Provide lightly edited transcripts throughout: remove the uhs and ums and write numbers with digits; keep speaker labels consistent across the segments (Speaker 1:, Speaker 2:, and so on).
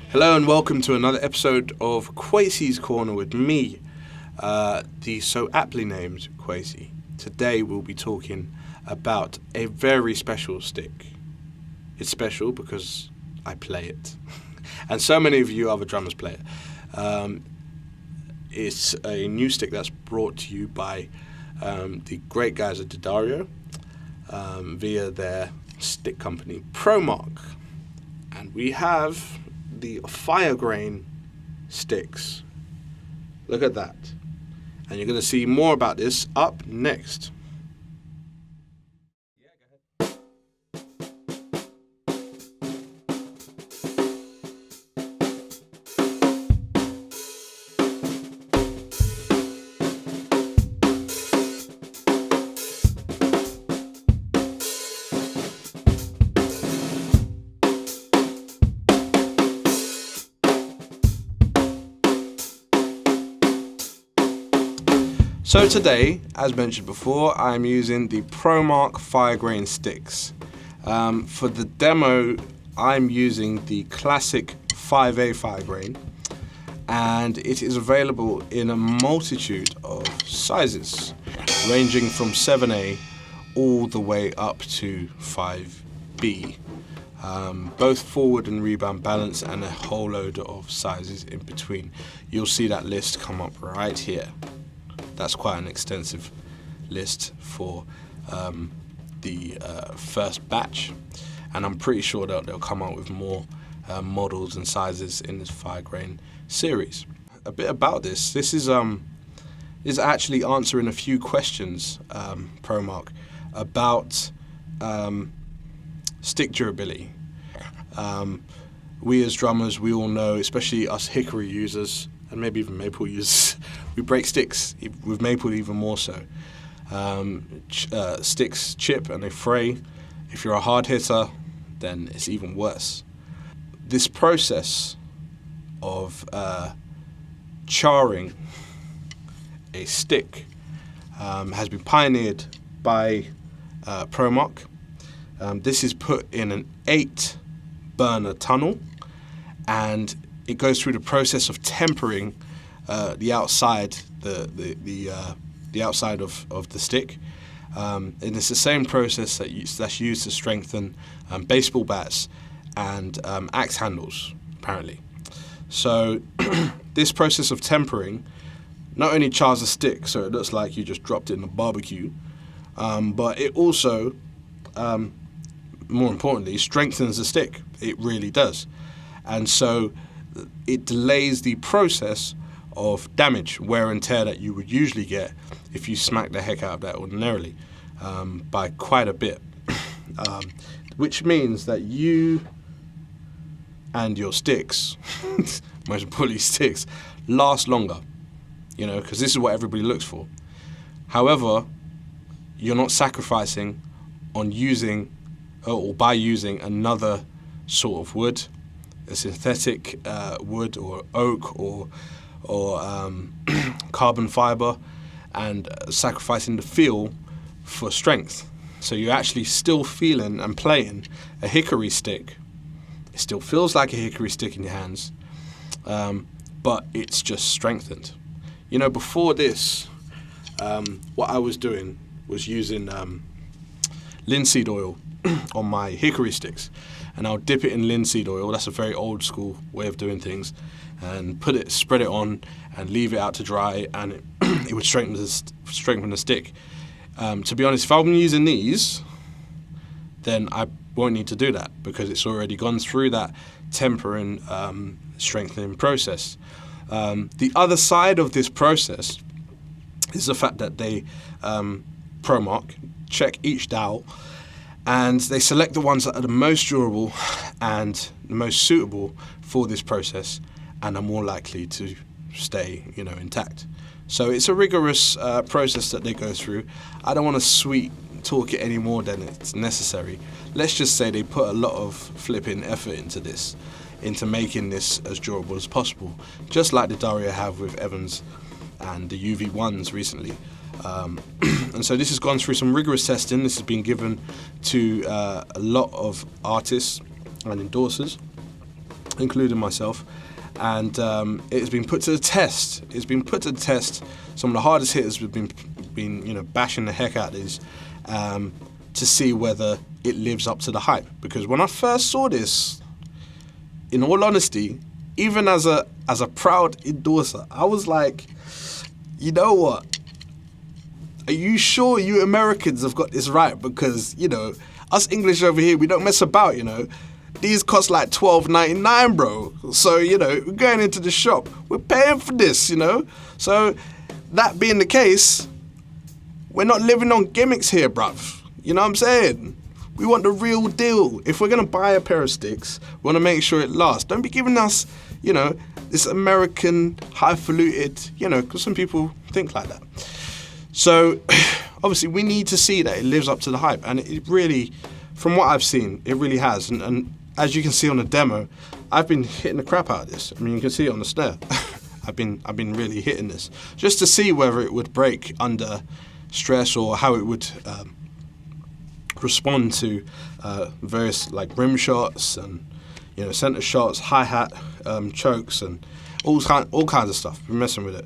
Speaker 1: Hello and welcome to another episode of Kwesi's Corner with me, the so aptly named Kwesi. Today we'll be talking about a very special stick. It's special because I play it, and so many of you other drummers play it. It's a new stick that's brought to you by the great guys at D'Addario via their stick company ProMark, and we have the Firegrain sticks. Look at that. And you're going to see more about this up next. So today, as mentioned before, I'm using the ProMark Firegrain sticks. For the demo, I'm using the classic 5A Firegrain, and it is available in a multitude of sizes, ranging from 7A all the way up to 5B. Both forward and rebound balance, and a whole load of sizes in between. You'll see that list come up right here. That's quite an extensive list for the first batch, and I'm pretty sure that they'll come out with more models and sizes in this Firegrain series. A bit about this. This is actually answering a few questions, ProMark, about stick durability. We as drummers, we all know, especially us Hickory users, and maybe even maple users, we break sticks, with maple even more so. Sticks chip and they fray. If you're a hard hitter, then it's even worse. This process of charring a stick has been pioneered by ProMark. This is put in an 8-burner tunnel, and it goes through the process of tempering the outside, the outside of the stick, and it's the same process that's used to strengthen baseball bats and axe handles, apparently. So this process of tempering not only chars the stick, so it looks like you just dropped it in a barbecue, but it also, more importantly, strengthens the stick. It really does, and so it delays the process of damage, wear and tear that you would usually get if you smack the heck out of that ordinarily, by quite a bit. Which means that you and your sticks, most importantly sticks, last longer, because this is what everybody looks for. However, you're not sacrificing on using or by using another sort of wood, a synthetic wood or oak or carbon fiber, and sacrificing the feel for strength. So you're actually still feeling and playing a hickory stick. It still feels like a hickory stick in your hands, but it's just strengthened. Before this, what I was doing was using linseed oil on my hickory sticks, and I'll dip it in linseed oil. That's a very old school way of doing things, and spread it on and leave it out to dry, and it would strengthen the stick. To be honest, if I'm using these, then I won't need to do that because it's already gone through that tempering, strengthening process. The other side of this process is the fact that they, ProMark, check each dowel, and they select the ones that are the most durable and the most suitable for this process, and are more likely to stay, intact. So it's a rigorous process that they go through. I don't want to sweet talk it any more than it's necessary. Let's just say they put a lot of flipping effort into this, into making this as durable as possible, just like the D'Addario have with Evans and the UV1s recently. And so this has gone through some rigorous testing. This has been given to a lot of artists and endorsers, including myself. And it's been put to the test. It's been put to the test. Some of the hardest hitters have been bashing the heck out of these to see whether it lives up to the hype. Because when I first saw this, in all honesty, even as a proud endorser, I was like, you know what? Are you sure you Americans have got this right? Because, us English over here, we don't mess about, These cost like $12.99, bro. So, we're going into the shop. We're paying for this, So, that being the case, we're not living on gimmicks here, bruv. You know what I'm saying? We want the real deal. If we're going to buy a pair of sticks, we want to make sure it lasts. Don't be giving us, this American, highfalutin, because some people think like that. So, obviously, we need to see that it lives up to the hype. And it really, from what I've seen, it really has. And as you can see on the demo, I've been hitting the crap out of this. I mean, you can see it on the snare. I've been really hitting this just to see whether it would break under stress or how it would respond to various like rim shots and center shots, hi-hat, chokes, and all kinds of stuff. Been messing with it,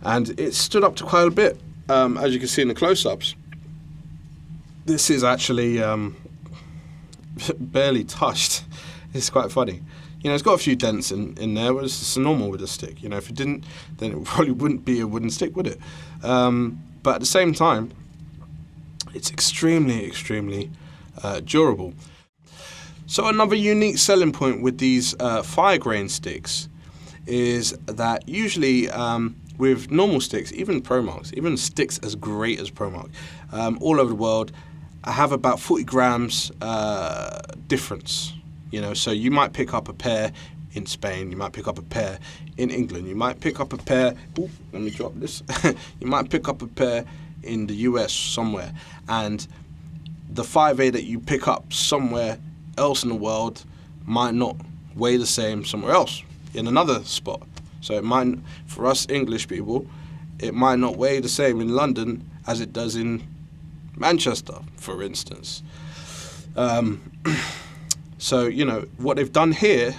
Speaker 1: and it stood up to quite a bit. As you can see in the close-ups, this is actually barely touched. It's quite funny. It's got a few dents in there, but it's normal with a stick. If it didn't, then it probably wouldn't be a wooden stick, would it? But at the same time, it's extremely, extremely durable. So another unique selling point with these Firegrain sticks is that usually with normal sticks, even ProMarks, even sticks as great as ProMark, all over the world, I have about 40 grams difference. So you might pick up a pair in Spain, you might pick up a pair in England, you might pick up a pair, let me drop this, you might pick up a pair in the US somewhere, and the 5A that you pick up somewhere else in the world might not weigh the same somewhere else in another spot. So it might, for us English people, it might not weigh the same in London as it does in Manchester, for instance. So, what they've done here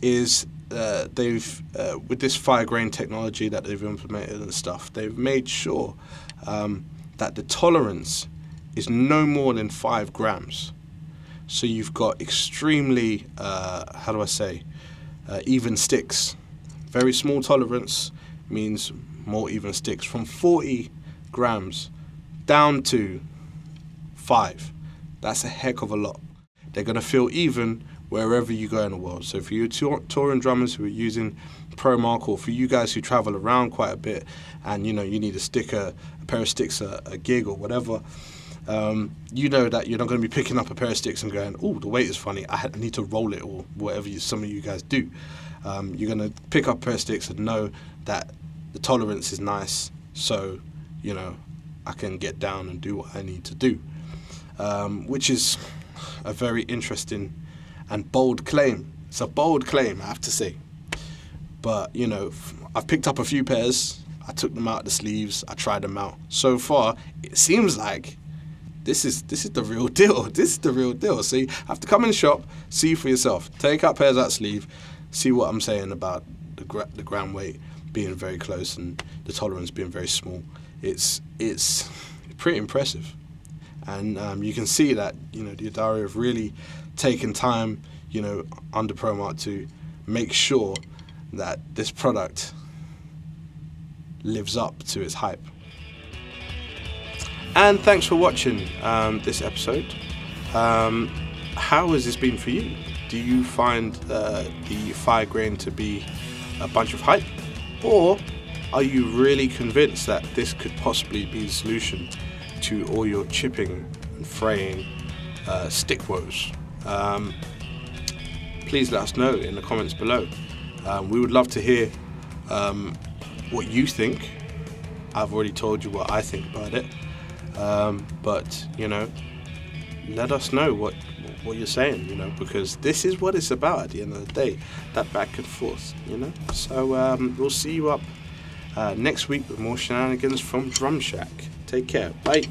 Speaker 1: is they've, with this Firegrain technology that they've implemented and stuff, they've made sure that the tolerance is no more than 5 grams. So you've got extremely, even sticks. Very small tolerance means more even sticks. From 40 grams down to 5. That's a heck of a lot. They're going to feel even wherever you go in the world. So for you touring drummers who are using ProMark, or for you guys who travel around quite a bit and you need a pair of sticks, a gig or whatever, you know that you're not going to be picking up a pair of sticks and going, oh, the weight is funny, I need to roll it, or whatever some of you guys do. You're going to pick up a pair of sticks and know that the tolerance is nice, so I can get down and do what I need to do, which is a very interesting and bold claim. It's a bold claim, I have to say. But, I've picked up a few pairs. I took them out the sleeves. I tried them out. So far, it seems like this is the real deal. This is the real deal. So you have to come in the shop, see for yourself. Take out pairs out sleeve, see what I'm saying about the gram weight being very close and the tolerance being very small. It's pretty impressive. And you can see that, the Adari have really taken time, under ProMark to make sure that this product lives up to its hype. And thanks for watching this episode. How has this been for you? Do you find the Firegrain to be a bunch of hype? Or are you really convinced that this could possibly be the solution to all your chipping and fraying stick woes? Please let us know in the comments below. We would love to hear what you think. I've already told you what I think about it, but let us know what you're saying, because this is what it's about at the end of the day, that back and forth, So we'll see you up next week with more shenanigans from Drumshack. Take care. Bye.